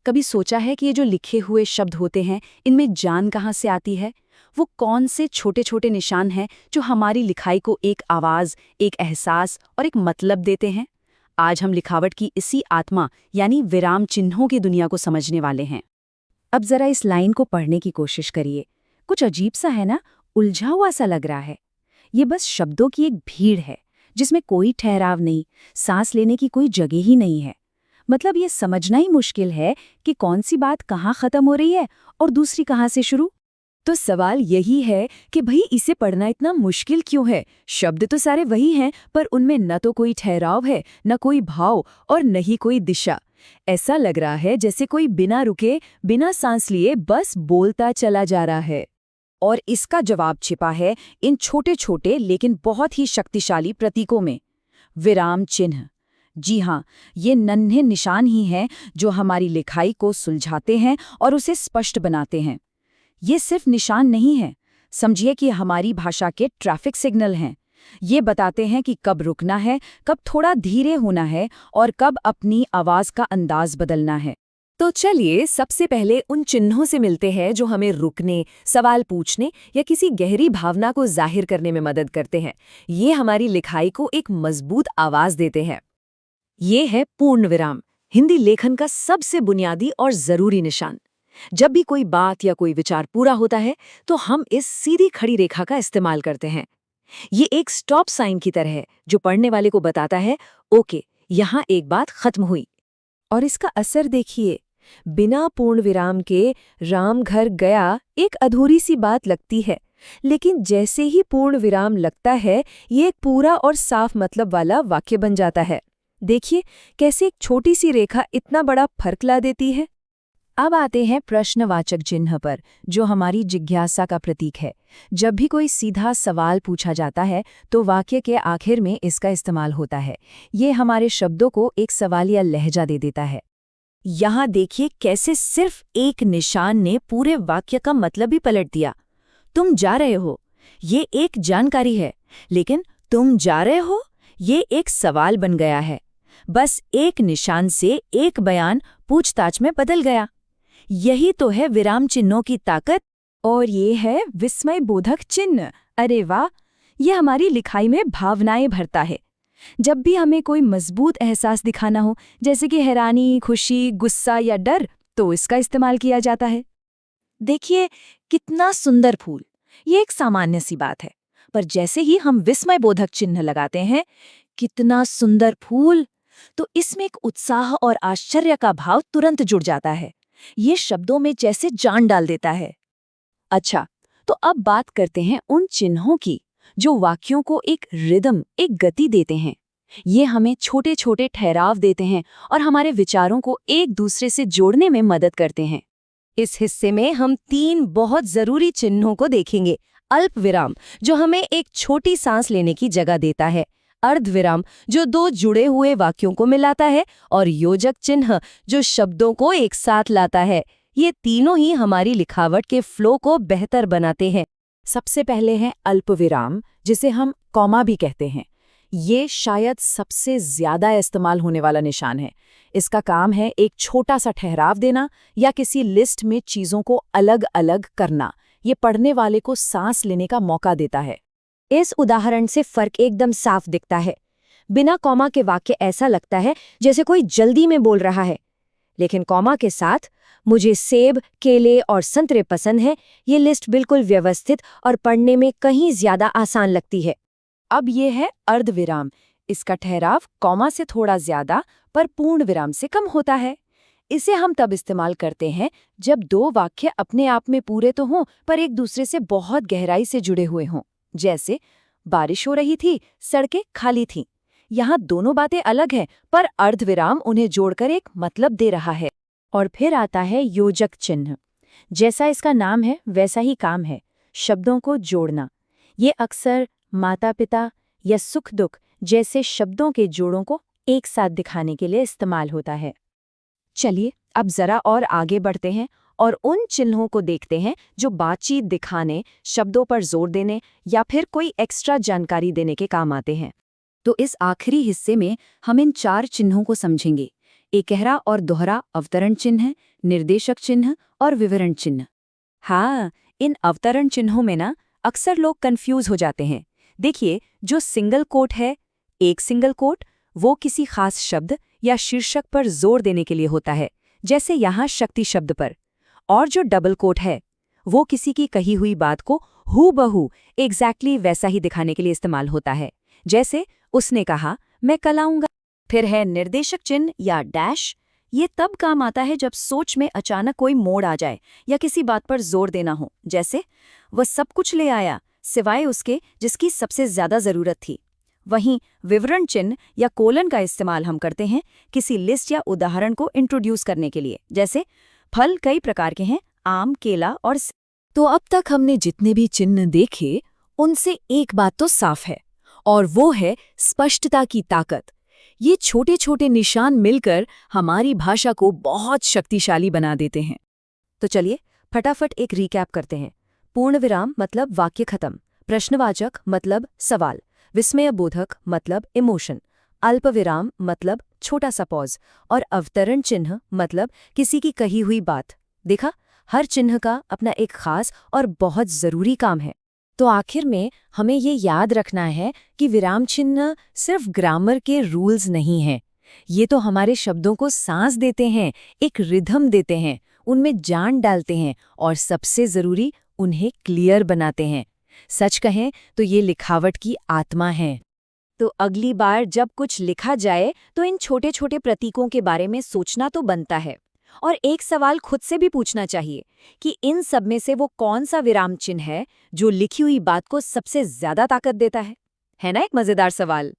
कभी सोचा है कि ये जो लिखे हुए शब्द होते हैं, इनमें जान कहाँ से आती है? वो कौन से छोटे छोटे निशान हैं जो हमारी लिखाई को एक आवाज़, एक एहसास और एक मतलब देते हैं? आज हम लिखावट की इसी आत्मा यानी विराम चिन्हों की दुनिया को समझने वाले हैं। अब जरा इस लाइन को पढ़ने की कोशिश करिए। कुछ अजीब सा है ना, उलझा हुआ सा लग रहा है। ये बस शब्दों की एक भीड़ है जिसमें कोई ठहराव नहीं, सांस लेने की कोई जगह ही नहीं है। मतलब ये समझना ही मुश्किल है कि कौन सी बात कहाँ खत्म हो रही है और दूसरी कहाँ से शुरू। तो सवाल यही है कि भाई इसे पढ़ना इतना मुश्किल क्यों है? शब्द तो सारे वही हैं, पर उनमें न तो कोई ठहराव है, न कोई भाव और न ही कोई दिशा। ऐसा लग रहा है जैसे कोई बिना रुके, बिना सांस लिए बस बोलता चला जा रहा है। और इसका जवाब छिपा है इन छोटे छोटे लेकिन बहुत ही शक्तिशाली प्रतीकों में। विराम चिन्ह। जी हाँ, ये नन्हे निशान ही हैं जो हमारी लिखाई को सुलझाते हैं और उसे स्पष्ट बनाते हैं। ये सिर्फ निशान नहीं है, समझिए कि हमारी भाषा के ट्रैफिक सिग्नल हैं। ये बताते हैं कि कब रुकना है, कब थोड़ा धीरे होना है और कब अपनी आवाज़ का अंदाज बदलना है। तो चलिए सबसे पहले उन चिन्हों से मिलते हैं जो हमें रुकने, सवाल पूछने या किसी गहरी भावना को जाहिर करने में मदद करते हैं। ये हमारी लिखाई को एक मजबूत आवाज़ देते हैं। ये है पूर्ण विराम, हिंदी लेखन का सबसे बुनियादी और ज़रूरी निशान। जब भी कोई बात या कोई विचार पूरा होता है तो हम इस सीधी खड़ी रेखा का इस्तेमाल करते हैं। ये एक स्टॉप साइन की तरह है जो पढ़ने वाले को बताता है, ओके, यहाँ एक बात खत्म हुई। और इसका असर देखिए, बिना पूर्ण विराम के राम घर गया एक अधूरी सी बात लगती है, लेकिन जैसे ही पूर्ण विराम लगता है ये एक पूरा और साफ मतलब वाला वाक्य बन जाता है। देखिए कैसे एक छोटी सी रेखा इतना बड़ा फर्क ला देती है। अब आते हैं प्रश्नवाचक चिन्ह पर, जो हमारी जिज्ञासा का प्रतीक है। जब भी कोई सीधा सवाल पूछा जाता है तो वाक्य के आखिर में इसका इस्तेमाल होता है। ये हमारे शब्दों को एक सवालिया लहजा दे देता है। यहाँ देखिए कैसे सिर्फ एक निशान ने पूरे वाक्य का मतलब ही पलट दिया। तुम जा रहे हो, ये एक जानकारी है, लेकिन तुम जा रहे हो, ये एक सवाल बन गया है। बस एक निशान से एक बयान पूछताछ में बदल गया। यही तो है विराम चिन्हों की ताकत। और ये है विस्मय बोधक चिन्ह। अरे वाह, ये हमारी लिखाई में भावनाएं भरता है। जब भी हमें कोई मजबूत एहसास दिखाना हो, जैसे कि हैरानी, खुशी, गुस्सा या डर, तो इसका इस्तेमाल किया जाता है। देखिए कितना सुंदर फूल, ये एक सामान्य सी बात है, पर जैसे ही हम विस्मय बोधक चिन्ह लगाते हैं, कितना सुंदर फूल, तो इसमें एक उत्साह और आश्चर्य का भाव तुरंत जुड़ जाता है। ये शब्दों में जैसे जान डाल देता है। अच्छा, तो अब बात करते हैं उन चिन्हों की जो वाक्यों को एक रिदम, एक गति देते हैं। ये हमें छोटे छोटे ठहराव देते हैं और हमारे विचारों को एक दूसरे से जोड़ने में मदद करते हैं। इस हिस्से में हम 3 बहुत जरूरी चिन्हों को देखेंगे। अल्प विराम, जो हमें एक छोटी सांस लेने की जगह देता है। अर्धविराम, जो 2 जुड़े हुए वाक्यों को मिलाता है। और योजक चिन्ह, जो शब्दों को एक साथ लाता है। ये तीनों ही हमारी लिखावट के फ्लो को बेहतर बनाते हैं। सबसे पहले है अल्प विराम, जिसे हम कॉमा भी कहते हैं। ये शायद सबसे ज्यादा इस्तेमाल होने वाला निशान है। इसका काम है एक छोटा सा ठहराव देना या किसी लिस्ट में चीजों को अलग अलग करना। ये पढ़ने वाले को सांस लेने का मौका देता है। इस उदाहरण से फर्क एकदम साफ दिखता है। बिना कॉमा के वाक्य ऐसा लगता है जैसे कोई जल्दी में बोल रहा है, लेकिन कॉमा के साथ मुझे सेब, केले और संतरे पसंद है, ये लिस्ट बिल्कुल व्यवस्थित और पढ़ने में कहीं ज्यादा आसान लगती है। अब ये है अर्धविराम। इसका ठहराव कॉमा से थोड़ा ज्यादा पर पूर्ण विराम से कम होता है। इसे हम तब इस्तेमाल करते हैं जब 2 वाक्य अपने आप में पूरे तो हों पर एक दूसरे से बहुत गहराई से जुड़े हुए हों। जैसे बारिश हो रही थी, सड़कें खाली थीं। यहाँ दोनों बातें अलग हैं, पर अर्धविराम उन्हें जोड़कर एक मतलब दे रहा है। और फिर आता है योजक चिन्ह। जैसा इसका नाम है वैसा ही काम है, शब्दों को जोड़ना। ये अक्सर माता पिता या सुख दुख जैसे शब्दों के जोड़ों को एक साथ दिखाने के लिए इस्तेमाल होता है। चलिए अब जरा और आगे बढ़ते हैं और उन चिन्हों को देखते हैं जो बातचीत दिखाने, शब्दों पर जोर देने या फिर कोई एक्स्ट्रा जानकारी देने के काम आते हैं। तो इस आखिरी हिस्से में हम इन 4 चिन्हों को समझेंगे। एकहरा और दोहरा अवतरण चिन्ह, निर्देशक चिन्ह और विवरण चिन्ह। हाँ, इन अवतरण चिन्हों में ना अक्सर लोग कंफ्यूज हो जाते हैं। देखिए, जो सिंगल कोट है, एक सिंगल कोट, वो किसी खास शब्द या शीर्षक पर जोर देने के लिए होता है, जैसे यहाँ शक्ति शब्द पर। और जो डबल कोट है, वो किसी की कही हुई बात को हूबहू एग्जैक्टली वैसा ही दिखाने के लिए इस्तेमाल होता है, जैसे उसने कहा मैं कल आऊंगा। फिर है निर्देशक चिन्ह या डैश। ये तब काम आता है जब सोच में अचानक कोई मोड़ आ जाए या किसी बात पर जोर देना हो, जैसे वह सब कुछ ले आया सिवाय उसके जिसकी सबसे ज्यादा जरूरत थी। वहीं विवरण चिन्ह या कोलन का इस्तेमाल हम करते हैं किसी लिस्ट या उदाहरण को इंट्रोड्यूस करने के लिए, जैसे फल कई प्रकार के हैं, आम, केला और तो अब तक हमने जितने भी चिन्ह देखे उनसे एक बात तो साफ है, और वो है स्पष्टता की ताकत। ये छोटे छोटे निशान मिलकर हमारी भाषा को बहुत शक्तिशाली बना देते हैं। तो चलिए फटाफट एक रिकैप करते हैं। पूर्ण विराम मतलब वाक्य खत्म, प्रश्नवाचक मतलब सवाल, विस्मयबोधक मतलब इमोशन, अल्पविराम मतलब छोटा सा पॉज, और अवतरण चिन्ह मतलब किसी की कही हुई बात। देखा, हर चिन्ह का अपना एक खास और बहुत जरूरी काम है। तो आखिर में हमें ये याद रखना है कि विराम चिन्ह सिर्फ ग्रामर के रूल्स नहीं हैं। ये तो हमारे शब्दों को सांस देते हैं, एक रिदम देते हैं, उनमें जान डालते हैं और सबसे जरूरी उन्हें क्लियर बनाते हैं। सच कहें तो ये लिखावट की आत्मा है। तो अगली बार जब कुछ लिखा जाए तो इन छोटे छोटे प्रतीकों के बारे में सोचना तो बनता है, और एक सवाल खुद से भी पूछना चाहिए कि इन सब में से वो कौन सा विराम चिन्ह है जो लिखी हुई बात को सबसे ज्यादा ताकत देता है ना? एक मजेदार सवाल।